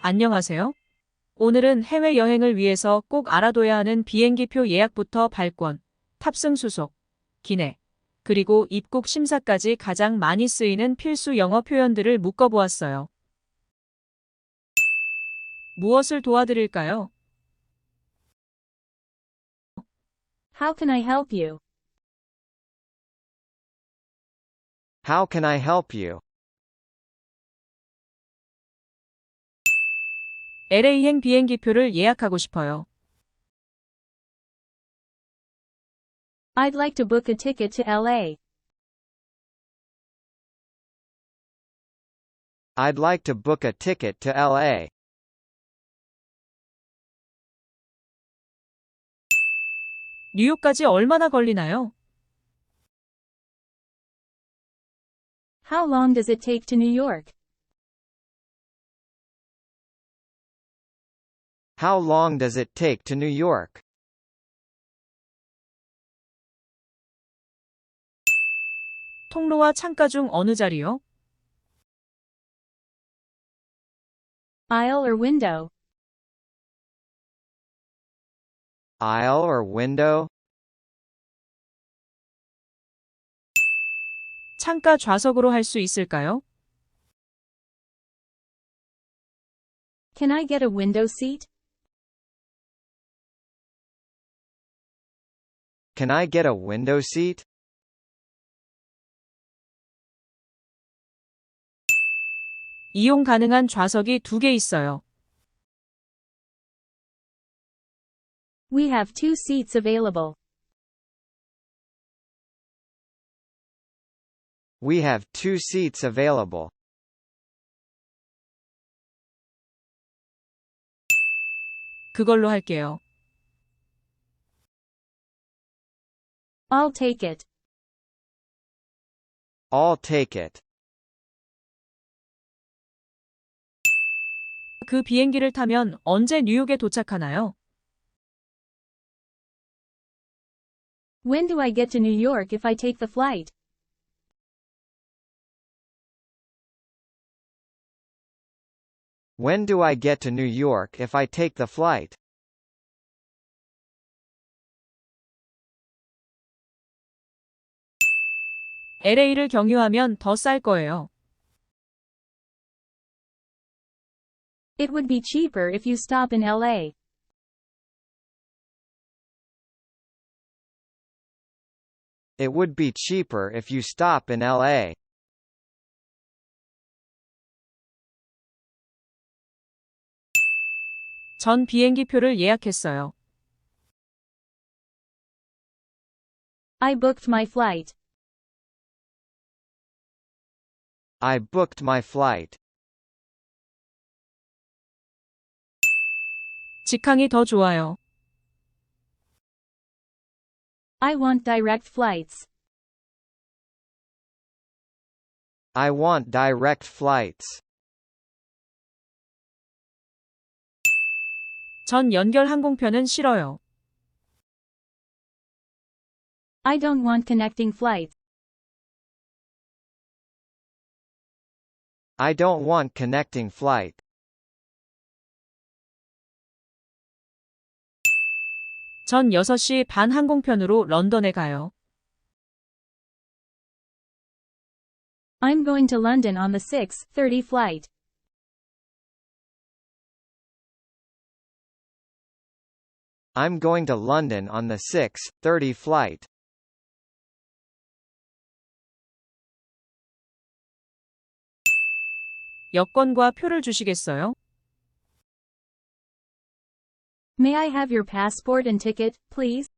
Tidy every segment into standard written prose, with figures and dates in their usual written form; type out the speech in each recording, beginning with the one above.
안녕하세요. 오늘은 해외여행을 위해서 꼭 알아둬야 하는 비행기표 예약부터 발권, 탑승 수속, 기내, 그리고 입국 심사까지 가장 많이 쓰이는 필수 영어 표현들을 묶어보았어요. 무엇을 도와드릴까요? How can I help you? How can I help you? LA행 비행기표를 예약하고 싶어요. I'd like to book a ticket to LA. I'd like to book a ticket to LA. 뉴욕까지 얼마나 걸리나요? How long does it take to New York? How long does it take to New York? 통로와 창가 중 어느 자리요? Aisle or window? Aisle or window? 창가 좌석으로 할 수 있을까요? Can I get a window seat? Can I get a window seat? 이용 가능한 좌석이 2개 있어요. We have 2 seats available. We have 2 seats available. 그걸로 할게요. I'll take it. I'll take it. 그 비행기를 타면 언제 뉴욕에 도착하나요? When do I get to New York if I take the flight? When do I get to New York if I take the flight? LA를 경유하면 더 쌀 거예요. It would be cheaper if you stop in LA. It would be cheaper if you stop in LA. 전 비행기표를 예약했어요. I booked my flight. I booked my flight. 직항이 더 좋아요. I want direct flights. I want direct flights. 전 연결 항공편은 싫어요. I don't want connecting flights. I don't want connecting flight. 전 6시 반 항공편으로 런던에 가요. I'm going to London on the 6:30 flight. I'm going to London on the 6:30 flight. 여권과 표를 주시겠어요? May I have your passport and ticket, please?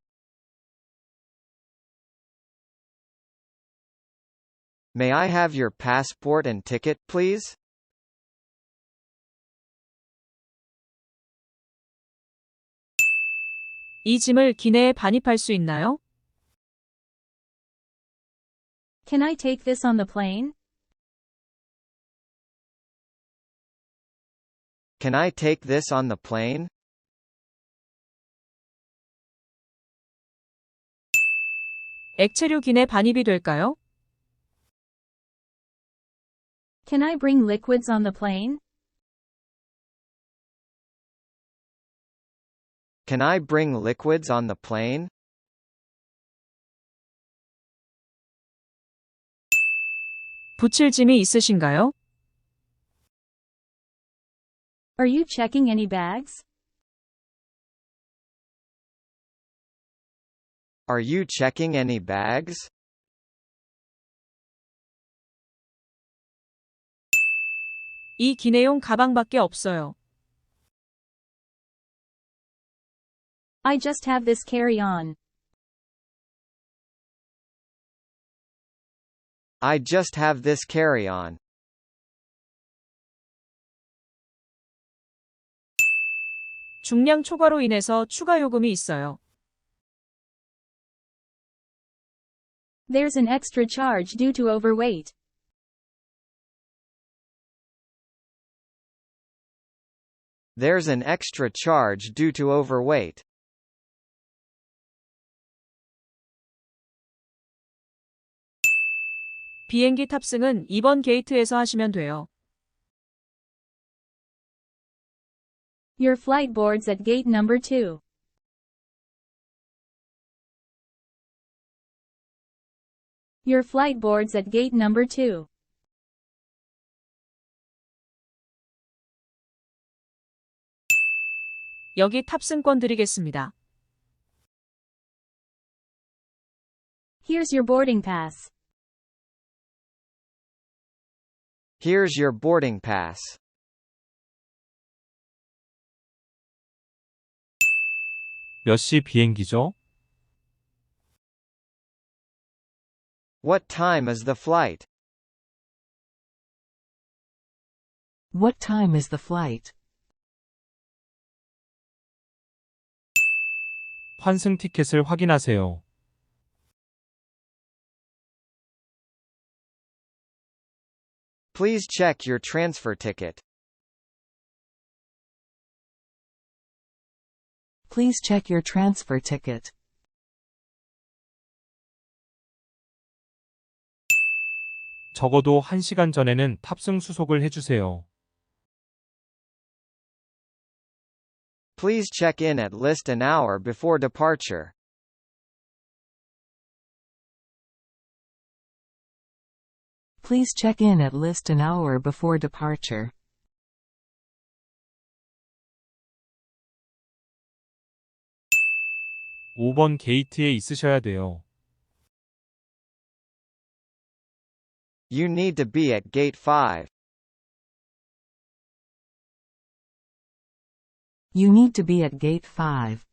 May I have your passport and ticket, please? 이 짐을 기내에 반입할 수 있나요? Can I take this on the plane? Can I take this on the plane? 액체류 기내 반입이 될까요? Can I bring liquids on the plane? Can I bring liquids on the plane? 붙일 짐이 있으신가요? Are you checking any bags? Are you checking any bags? 이 기내용 가방밖에 없어요. I just have this carry-on. I just have this carry-on. 중량 초과로 인해서 추가 요금이 있어요. There's an extra charge due to overweight. There's an extra charge due to overweight. 비행기 탑승은 2번 게이트에서 하시면 돼요. Your flight boards at gate number 2. Your flight boards at gate number 2. 여기 탑승권 드리겠습니다. Here's your boarding pass. Here's your boarding pass. 몇 시 비행기죠? What time is the flight? What time is the flight? 환승 티켓을 확인하세요. Please check your transfer ticket. Please check your transfer ticket. 적어도 1시간 전에는 탑승 수속을 해주세요. Please check in at least an hour before departure. Please check in at least an hour before departure. 오 번 게이트에 있으셔야 돼요. You need to be at gate 5. You need to be at gate 5.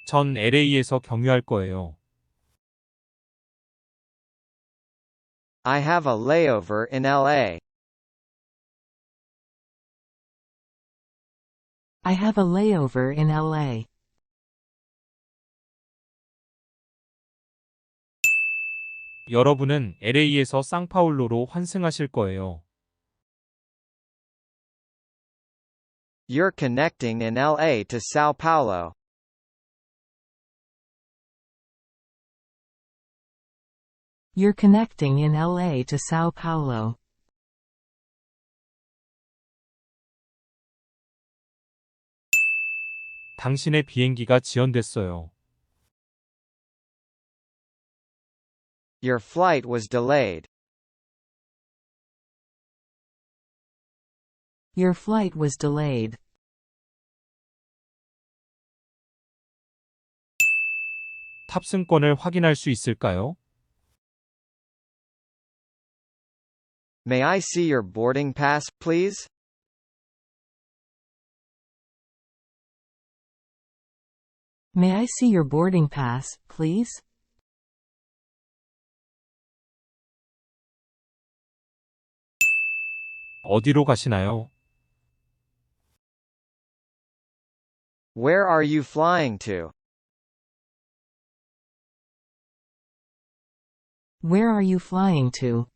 전 LA에서 경유할 거예요. I have a layover in LA. I have a layover in LA. 여러분은 LA에서 상파울로로 환승하실 거예요. You're connecting in LA to Sao Paulo. You're connecting in LA to Sao Paulo. 당신의 비행기가 지연됐어요. Your flight was delayed. Your flight was delayed. 탑승권을 확인할 수 있을까요? May I see your boarding pass, please? May I see your boarding pass, please? 어디로 가시나요? Where are you flying to? Where are you flying to?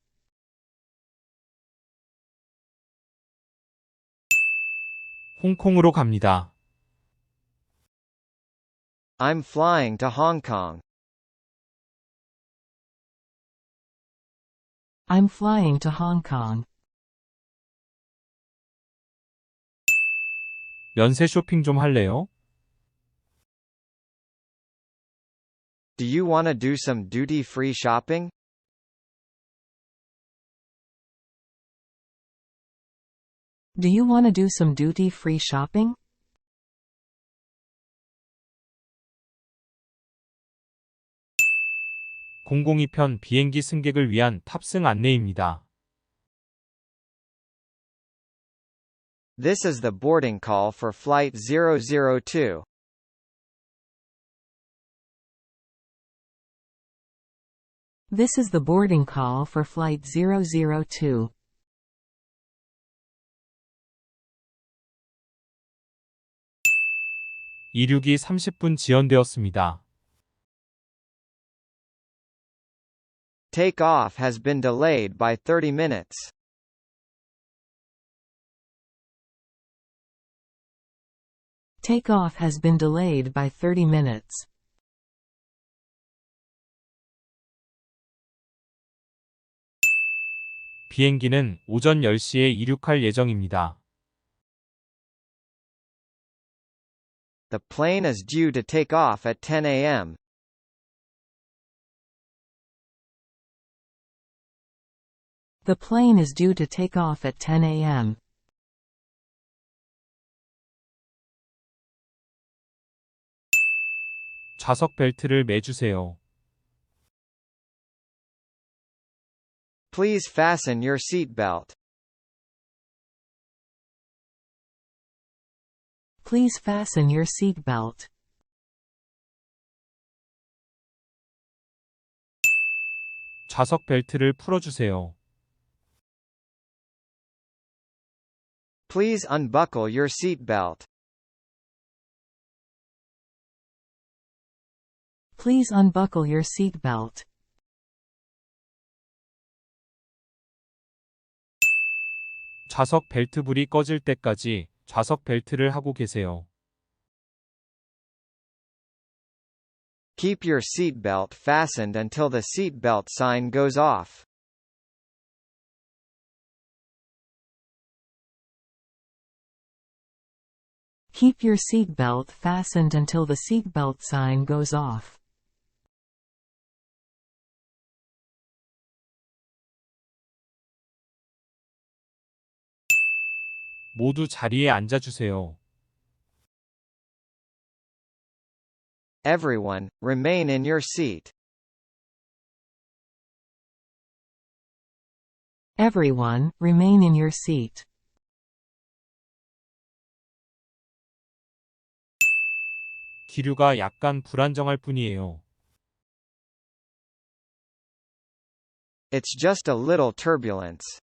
홍콩으로 갑니다. I'm flying to Hong Kong. I'm flying to Hong Kong. 면세 쇼핑 좀 할래요? Do you want to do some duty-free shopping? Do you want to do some duty-free shopping? 공공이편 비행기 승객을 위한 탑승 안내입니다. This is the boarding call for Flight 002. This is the boarding call for Flight 002. 이륙이 30분 지연되었습니다. Takeoff has been delayed by 30 minutes. Takeoff has been delayed by 30 minutes. 비행기는 오전 10시에 이륙할 예정입니다. The plane is due to take off at 10 a.m. The plane is due to take off at 10 a.m. 좌석 벨트를 매주세요. Please fasten your seatbelt. Please fasten your seatbelt. 좌석 벨트를 풀어주세요. Please unbuckle your seatbelt. Please unbuckle your seatbelt. 좌석 벨트 불이 꺼질 때까지 좌석 벨트를 하고 계세요. Keep your seatbelt fastened until the seatbelt sign goes off. Keep your seatbelt fastened until the seatbelt sign goes off. 모두 자리에 앉아주세요. Everyone, remain in your seat. Everyone, remain in your seat. 기류가 약간 불안정할 뿐이에요. It's just a little turbulence.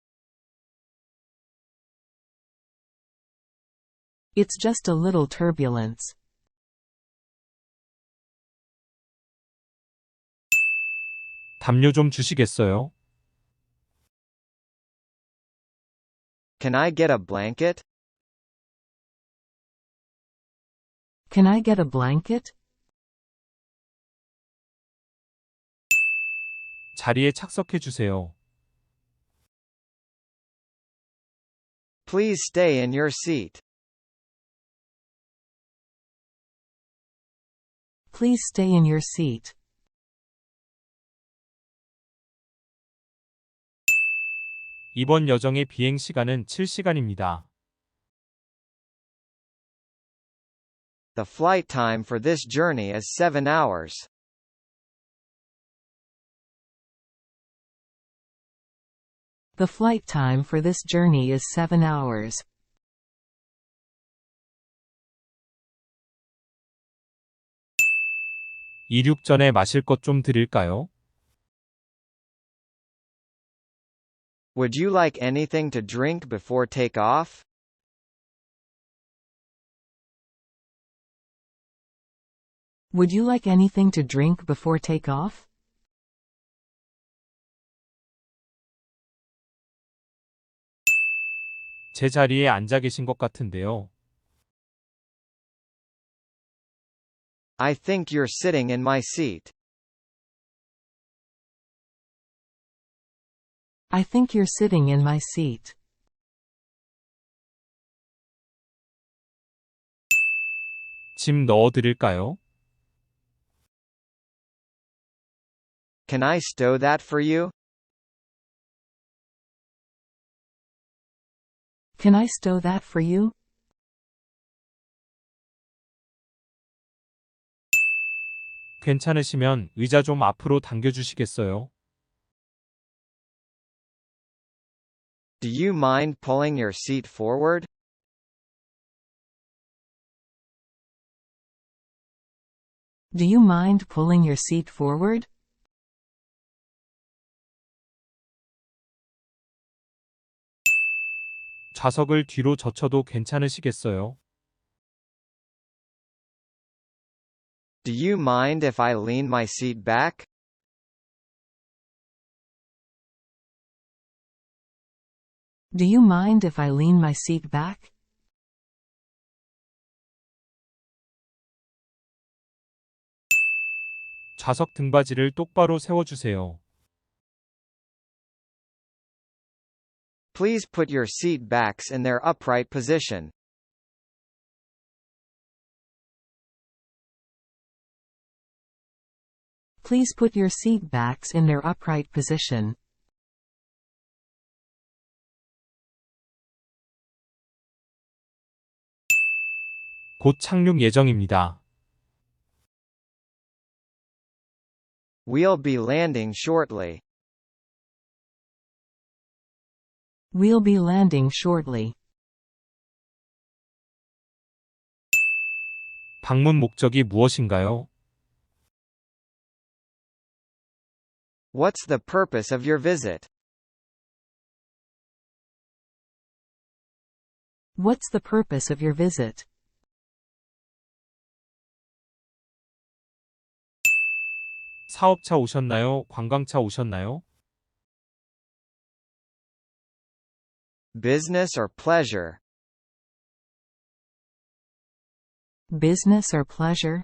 It's just a little turbulence. 담요 좀 주시겠어요? Can I get a blanket? Can I get a blanket? 자리에 착석해 주세요. Please stay in your seat. Please stay in your seat. 이번 여정의 비행 시간은 7시간입니다. The flight time for this journey is 7 hours. The flight time for this journey is 7 hours. 이륙 전에 마실 것 좀 드릴까요? Would you like anything to drink before takeoff? Would you like anything to drink before takeoff? 제 자리에 앉아 계신 것 같은데요. I think you're sitting in my seat. I think you're sitting in my seat. 짐 넣어드릴까요? Can I stow that for you? Can I stow that for you? 괜찮으시면 의자 좀 앞으로 당겨주시겠어요? Do you mind pulling your seat forward? Do you mind pulling your seat forward? 좌석을 뒤로 젖혀도 괜찮으시겠어요? Do you mind if I lean my seat back? Do you mind if I lean my seat back? 좌석 등받이를 똑바로 세워주세요. Please put your seat backs in their upright position. Please put your seat backs in their upright position. 곧 착륙 예정입니다. We'll be landing shortly. We'll be landing shortly. 방문 목적이 무엇인가요? What's the purpose of your visit? What's the purpose of your visit? 사업차 오셨나요? 관광차 오셨나요? Business or pleasure? Business or pleasure?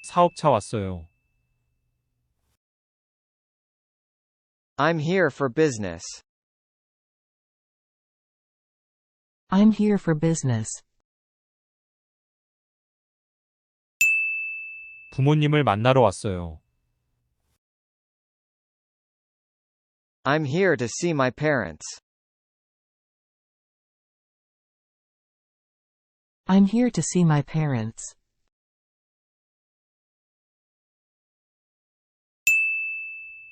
사업차 왔어요. I'm here for business. I'm here for business. 부모님을 만나러 왔어요. I'm here to see my parents. I'm here to see my parents.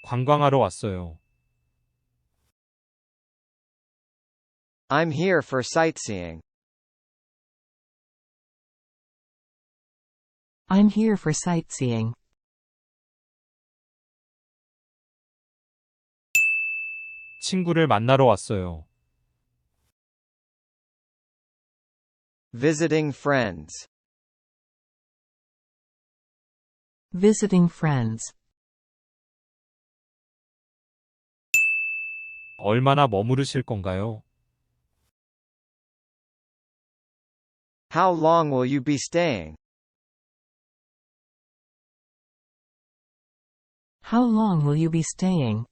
관광하러 왔어요. I'm here for sightseeing. I'm here for sightseeing. 친구를 만나러 왔어요. Visiting friends. Visiting friends. 얼마나 머무르실 건가요? How long will you be staying? How long will you be staying?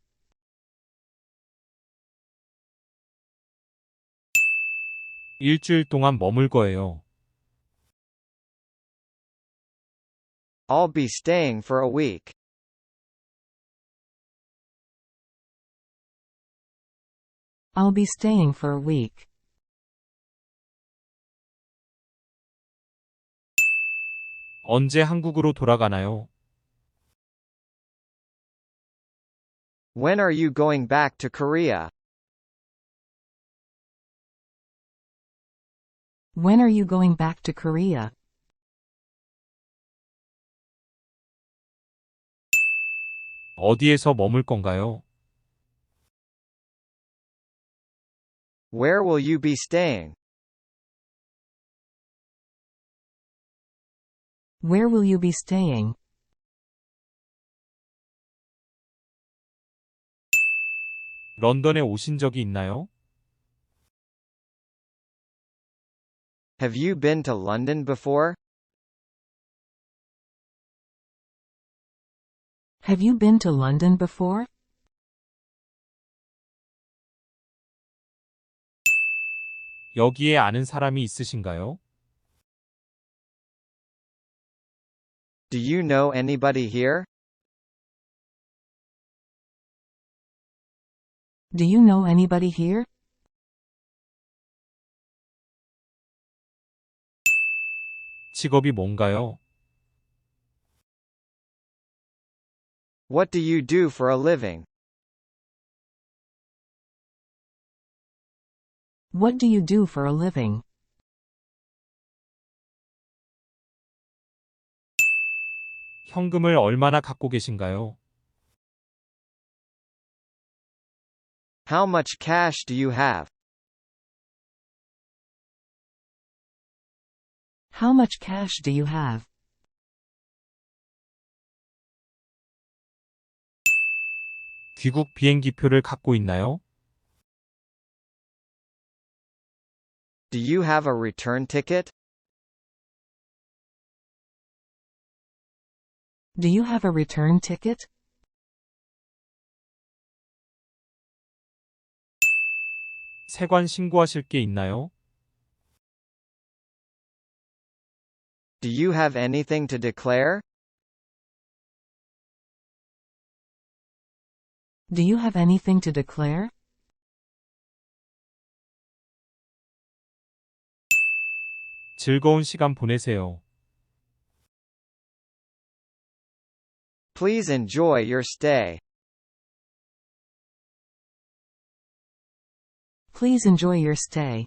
일주일 동안 머물 거예요. I'll be staying for a week. I'll be staying for a week. 언제 한국으로 돌아가나요? When are you going back to Korea? When are you going back to Korea? 어디에서 머물 건가요? Where will you be staying? Where will you be staying? 런던에 오신 적이 있나요? Have you been to London before? Have you been to London before? 여기에 아는 사람이 있으신가요? Do you know anybody here? Do you know anybody here? 직업이 뭔가요? What do you do for a living? What do you do for a living? 현금을 얼마나 갖고 계신가요? How much cash do you have? How much cash do you have? 귀국 비행기표를 갖고 있나요? Do you have a return ticket? Do you have a return ticket? 세관 신고하실 게 있나요? Do you have anything to declare? Do you have anything to declare? 즐거운 시간 보내세요. Please enjoy your stay. Please enjoy your stay.